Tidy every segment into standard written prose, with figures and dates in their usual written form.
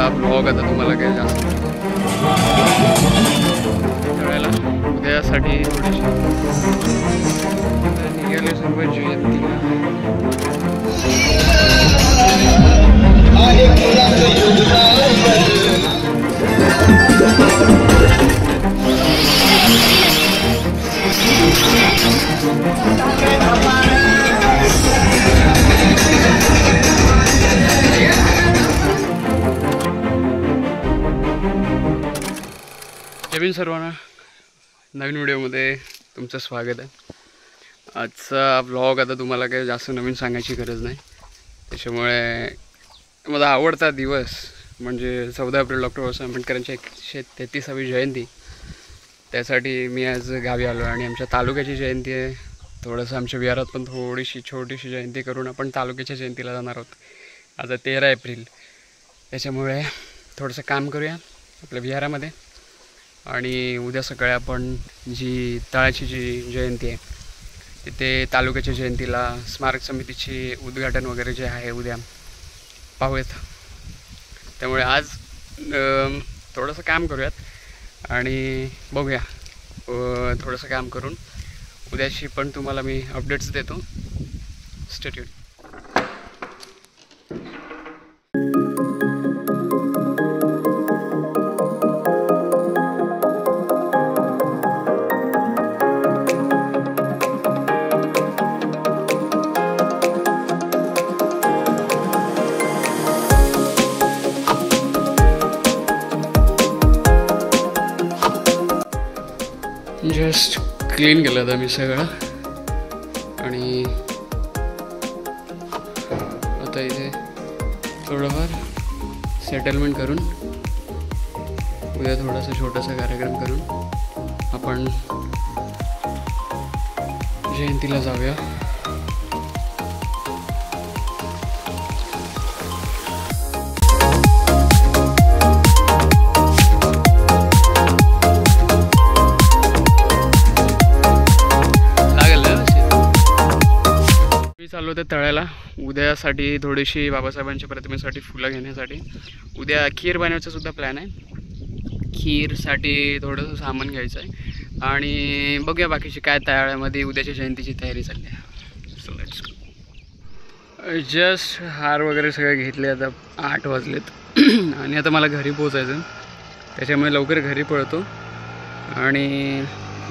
Blog आता तुम्हाला काय जास्त करायला उद्यासाठी थोडीशी निघाले सर्व जयंतीला. जय सर्वांना, नवीन व्हिडिओमध्ये तुमचं स्वागत आहे. आजचा व्लॉग आता तुम्हाला काही जास्त नवीन सांगायची गरज नाही. त्याच्यामुळे माझा आवडता दिवस म्हणजे 14 एप्रिल डॉक्टर बाबासाहेब आंबेडकरांची 133वी जयंती. त्यासाठी मी आज गावी आलो आणि आमच्या तालुक्याची जयंती आहे. थोडंसं आमच्या विहारात पण थोडीशी छोटीशी जयंती करून आपण तालुक्याच्या जयंतीला जाणार आहोत. आज 13 एप्रिल. त्याच्यामुळे थोडंसं काम करूया आपल्या विहारामध्ये आणि उद्या सकाळी आपण जी तळाची जी जयंती आहे तिथे तालुक्याच्या जयंतीला स्मारक समितीची उद्घाटन वगैरे जे आहे उद्या पाहूयात. त्यामुळे आज थोडंसं काम करूयात आणि बघूया. थोडंसं काम करून उद्याशी पण तुम्हाला मी अपडेट्स देतो. Stay tune. जस्ट क्लीन केलं होतं मी सगळं आणि आता इथे थोडंफार सेटलमेंट करून उद्या थोडासा छोटासा कार्यक्रम करून आपण जयंतीला जाऊया. चालू होते तळ्याला उद्यासाठी थोडीशी बाबासाहेबांच्या प्रतिमेसाठी फुलं घेण्यासाठी. उद्या खीर बनवायचा सुद्धा प्लॅन आहे. खीरसाठी थोडंसं सामान घ्यायचं आहे आणि बघूया बाकीची काय तळ्यामध्ये उद्याच्या जयंतीची तयारी चालली आहे. So let's go. जस्ट हार वगैरे सगळे घेतले. आता 8 वाजलेत आणि आता मला घरी पोचायचं. त्याच्यामुळे लवकर घरी पळतो आणि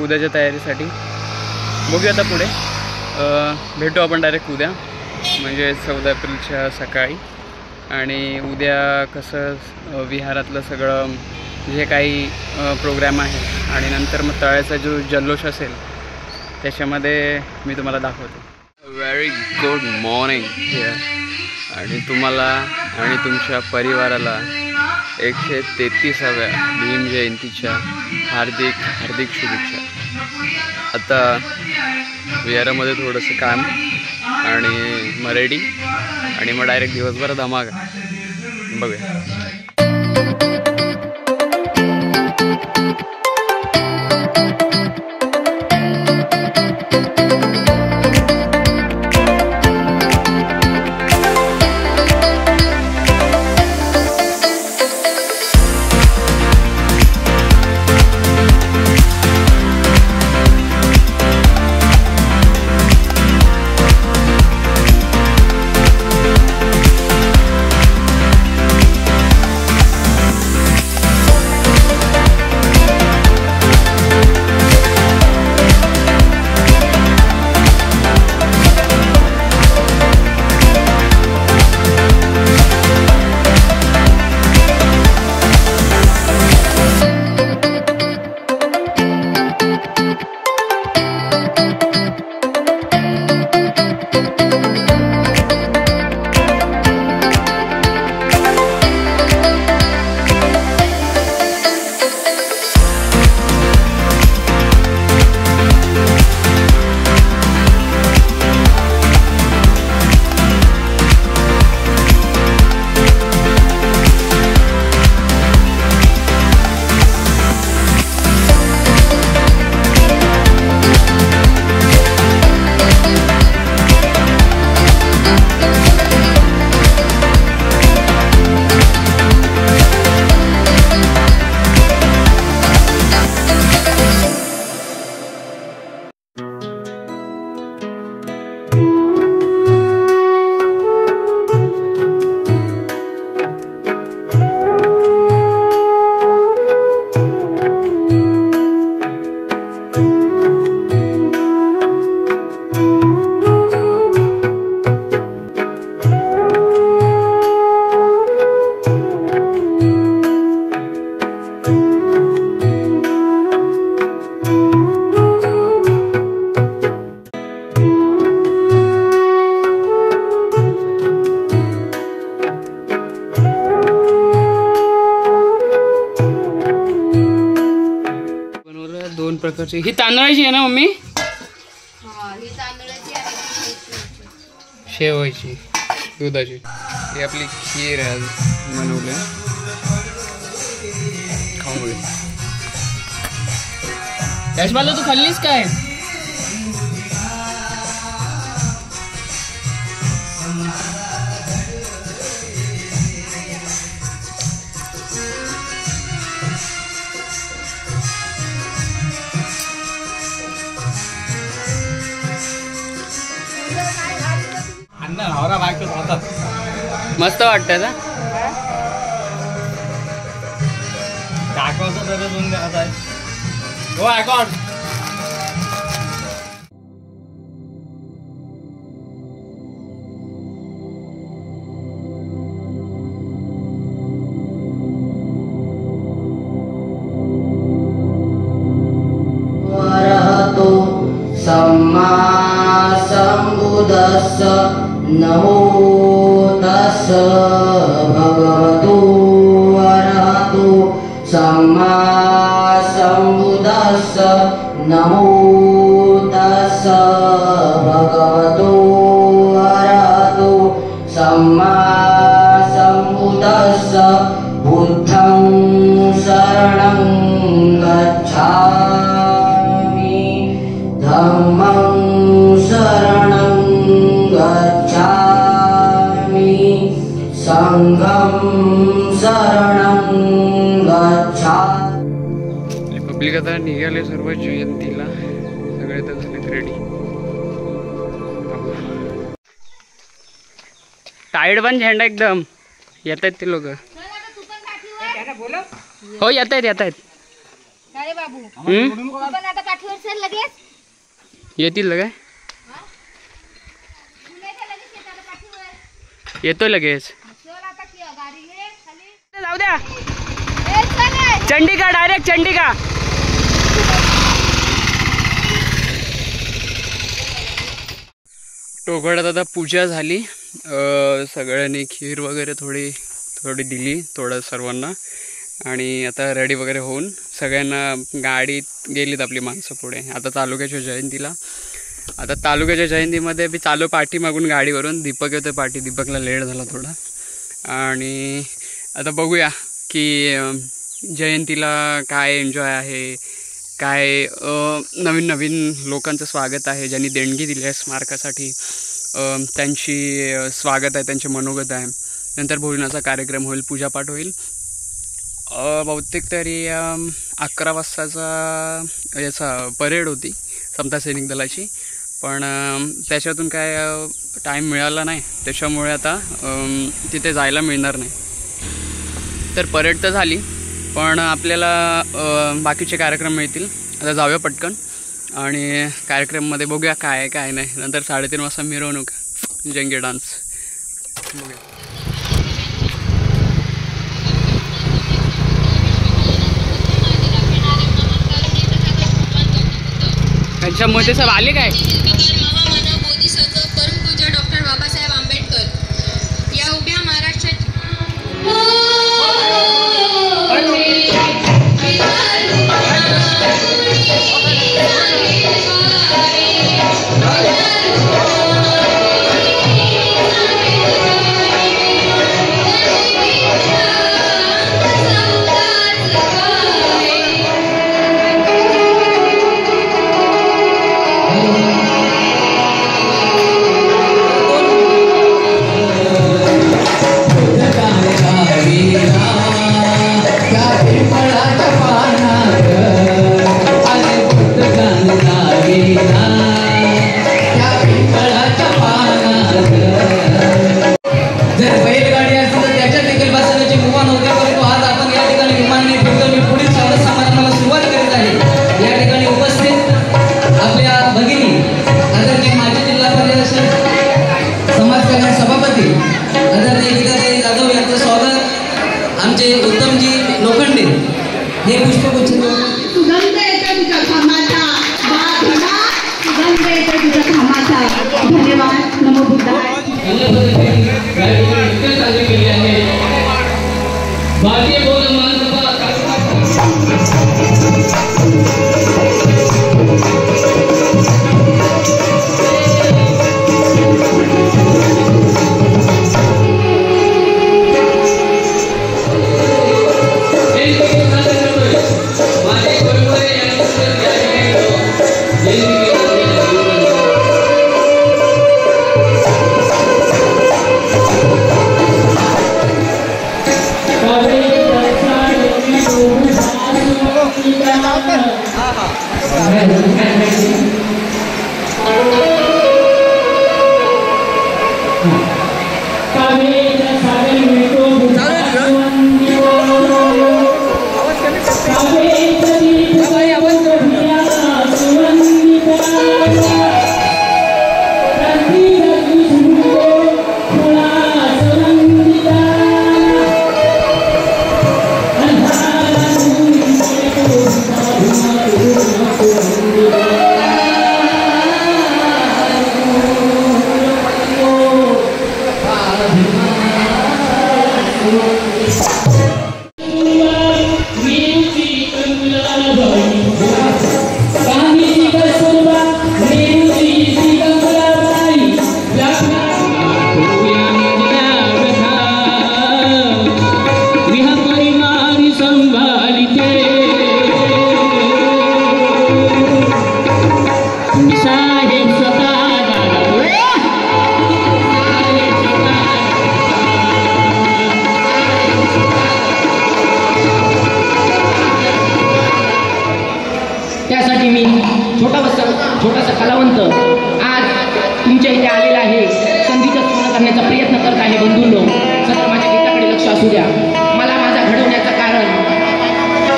उद्याच्या तयारीसाठी बघूया आता पुढे. भेटू आपण डायरेक्ट उद्या म्हणजे 14 एप्रिलच्या सकाळी. आणि उद्या कसं विहारातलं सगळं जे काही प्रोग्राम आहे आणि नंतर मग तळ्याचा जो जल्लोष असेल त्याच्यामध्ये मी तुम्हाला दाखवतो. व्हेरी गुड मॉर्निंग आणि तुम्हाला आणि तुमच्या परिवाराला 133व्या भीम जयंतीच्या हार्दिक हार्दिक शुभेच्छा. आता विहारामध्ये थोडंसं काम आणि मग रेडी आणि मग डायरेक्ट दिवसभर धमाका. बघूया. प्रकारची. ही तांदळाची आहे ना मम्मी? ही तांदळाची आहे, शेवायची, दुधाची. ही आपली खीर आहे बनवली. खाऊन बघ. यशबाला तू खाल्लीस काय? मस्त वाटतं ना. सम्मा सम्बुद्धस्स नमो तस्स भगवतो अरहतो सम्मा सम्बुद्धस्स नमो तस्स भगवतो अरहतो सम्मा सम्बुद्धस्स बुद्धं शरणं गच्छामि धम्मं शरणं गच्छामि संघं शरणं गच्छामि. पब्लिक आता निघाले सर्व जयंतीला. सगळे तर झालेत रेडी. टायर्ड पण झेंडा एकदम. येत आहेत ते लोक. हो येत आहेत. येतील काय? येतोय लगेच. जाऊ द्या. चंडिका, डायरेक्ट चंडिका. टोकळ्यात आता पूजा झाली. सगळ्यांनी खीर वगैरे थोडी दिली थोडं सर्वांना. आणि आता रेडी वगैरे होऊन सगळ्यांना गाडीत गेलीत आपली माणसं पुढे. आता तालुक्याच्या जयंतीला. आता तालुक्याच्या जयंतीमध्ये मी चालू पाठी मागून गाडीवरून. दीपक येतोय पाठी. दीपकला लेट झाला थोडा. आणि आता बघूया की जयंतीला काय एन्जॉय आहे, काय नवीन लोकांचं स्वागत आहे. ज्यांनी देणगी दिली आहे स्मारकासाठी त्यांची स्वागत आहे, त्यांचे मनोगत आहे. नंतर भोजनाचा कार्यक्रम होईल, पूजापाठ होईल. बहुतेक तरी 11 वाजताचा याचा परेड होती समता सैनिक दलाची. पण त्याच्यातून काय टाईम मिळाला नाही. त्याच्यामुळे आता तिथे जायला मिळणार नाही. तर परेड तर झाली पण आपल्याला बाकीचे कार्यक्रम मिळतील. आता जाऊया पटकन आणि कार्यक्रममध्ये बघूया काय काय नाही. नंतर 3:30 वाजता मिरवणूक, जंगी डान्स बघूया. त्यांच्यामध्ये सब आले काय? परमपूज्य डॉक्टर बाबासाहेब आंबेडकर या उभ्या महाराष्ट्रात धन्यवाद. नमो बुद्धाय. भारतीय बौद्ध महासभा त्यासाठी मी छोटासा कलावंत आज तुमच्या इथे आलेला आहे. संधीचं पूर्ण करण्याचा प्रयत्न करत आहे. बंधूंनो, सतत माझ्या गीताकडे लक्ष असू द्या. मला माझा घडवण्याचं कारण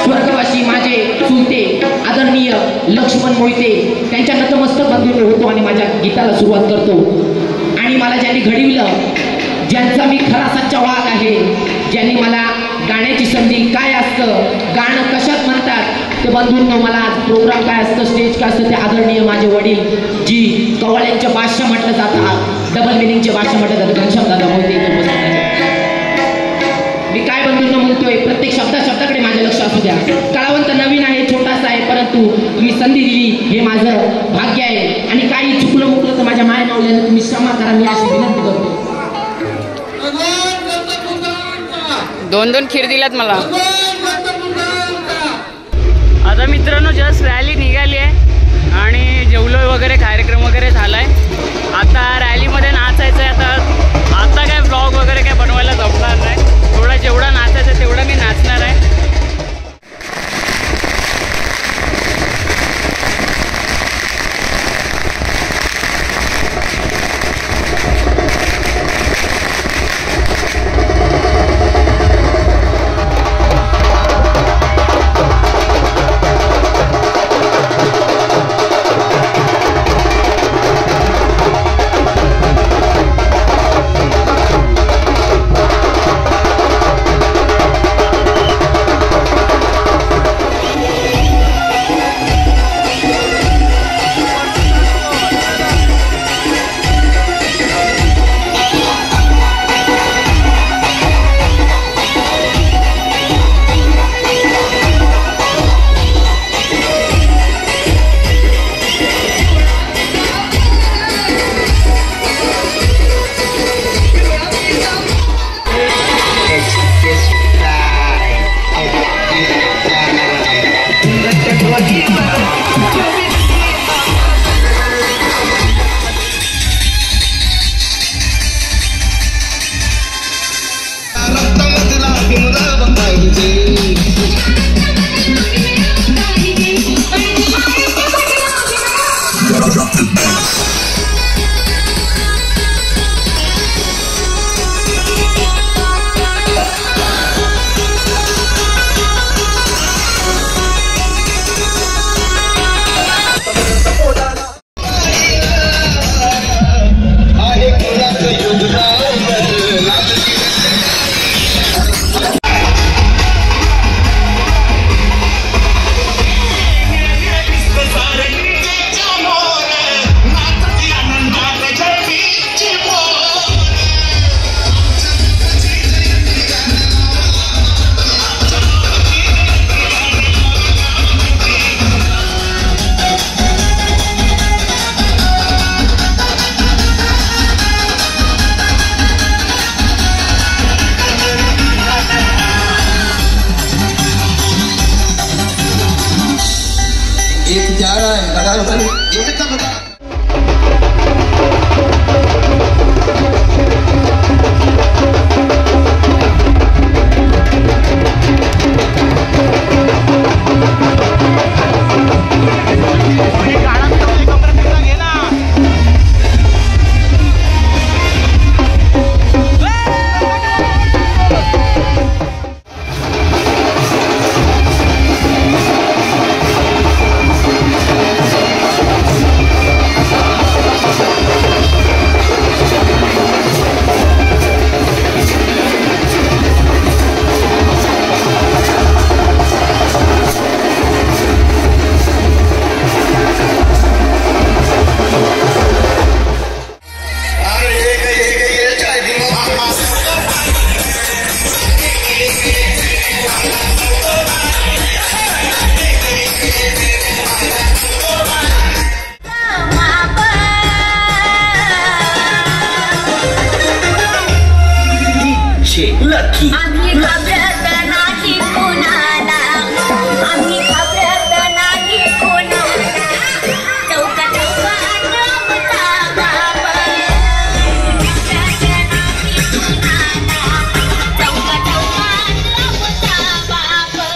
स्वर्गवासी माझे चुलते आदरणीय लक्ष्मण मोहिते त्यांच्या नतमस्तक बंधूंनो होतो आणि माझ्या गीताला सुरुवात करतो. आणि मला ज्यांनी घडविलं, ज्यांचा मी खरा सच्चा वाघ आहे, ज्यांनी मला गाण्याची संधी, काय असतं गाणं, कशात म्हणतात ते बंधूंनो, मला आज प्रोग्राम काय असतं, स्टेज काय असतं, ते आदरणीय माझे वडील, जी कवाल्यांच्या बादशाह म्हटलं जातं, डबल मिनिंगचे बादशाह म्हटलं जातं, घनश्याम दादा मोहिते इथे उपस्थित आहेत. मी काय बंधूंनो म्हणतोय, प्रत्येक शब्दाकडे माझे लक्ष असू द्या. कलावंत नवीन आहे, छोटासा आहे, परंतु तुम्ही संधी दिली हे माझं भाग्य आहे. आणि काही चुकलं मुकलं तर माझ्या माय मावल्यानं तुम्ही क्षमा करा, मी अशी विनंती करतो. 2-2 खीर दिल्यात मला. आता मित्रांनो, जस्ट रॅली निघाली आहे आणि जेवलो वगैरे, कार्यक्रम वगैरे झाला आहे. आता रॅलीमध्ये नाचायचं आहे. आता काय व्लॉग वगैरे काय बनवायला जमणार नाही. थोडा जेवढा नाचायचं आहे तेवढं मी नाचणार आहे. आम्ही घाबरत नाही कोणाला, आम्ही घाबरत नाही कोणाला, चौका चौकात होता बाबा. घाबरत नाही कोणाला, चौका चौकात होता बाबा.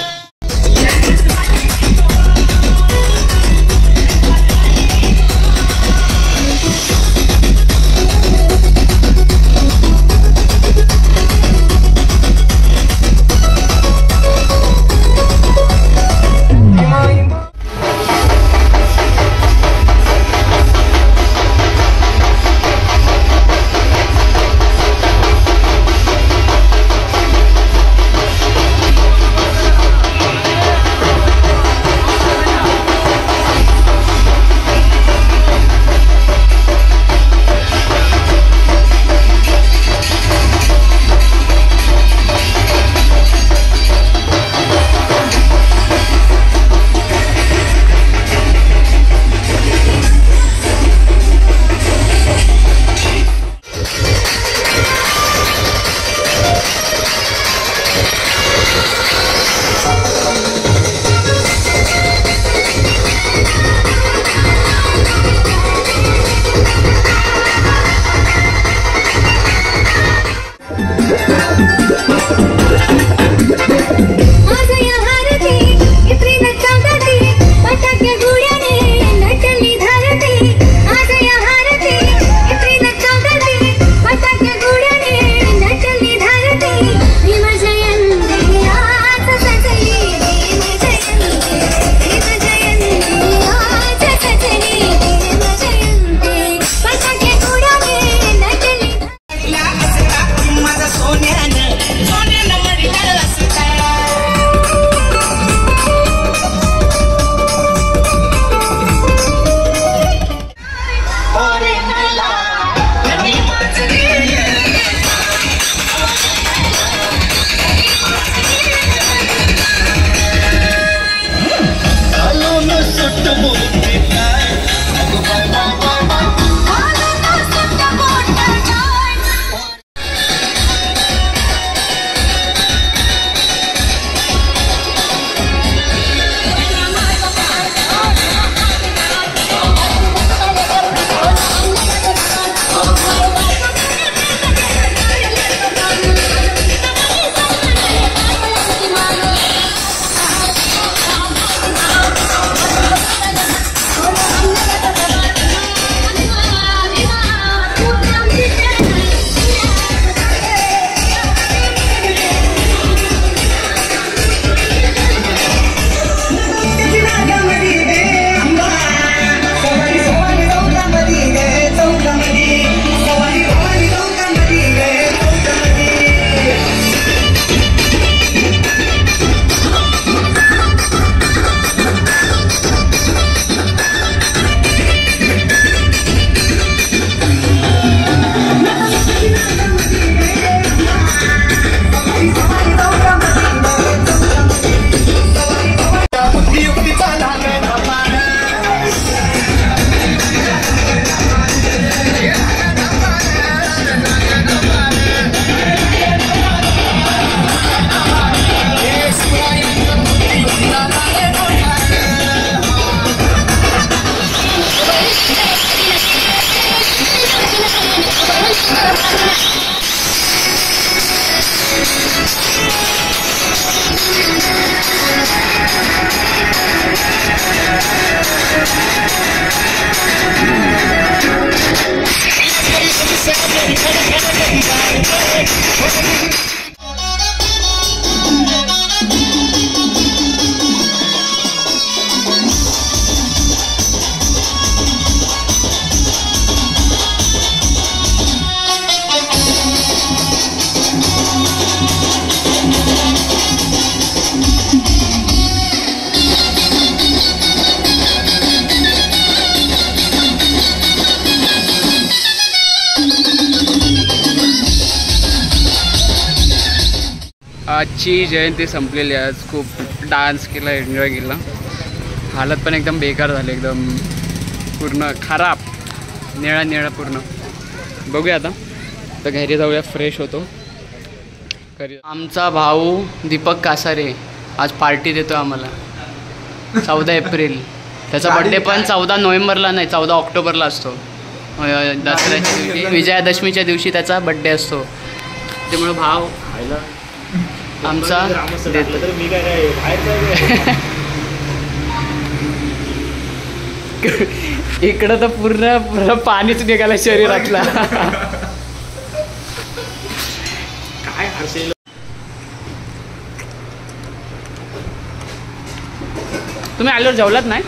आजची जयंती संपलेली आहे. आज खूप डान्स केला, एन्जॉय केला. हालत पण एकदम बेकार झाली, एकदम पूर्ण खराब, निळा पूर्ण. बघूया आता तर घरी जाऊया, फ्रेश होतो आमचा भाऊ दीपक कासारे आज पार्टी देतो आम्हाला 14 एप्रिल. त्याचा बड्डे पण 14 नोव्हेंबरला नाही 14 ऑक्टोबरला असतो. दसऱ्याच्या दिवशी विजयादशमीच्या दिवशी त्याचा बड्डे असतो. त्यामुळे भाव आमचा देतो. इकडं तर पूर्ण पाणीच निघालं शरीरातला. तुम्ही आल्यावर जेवलात नाही?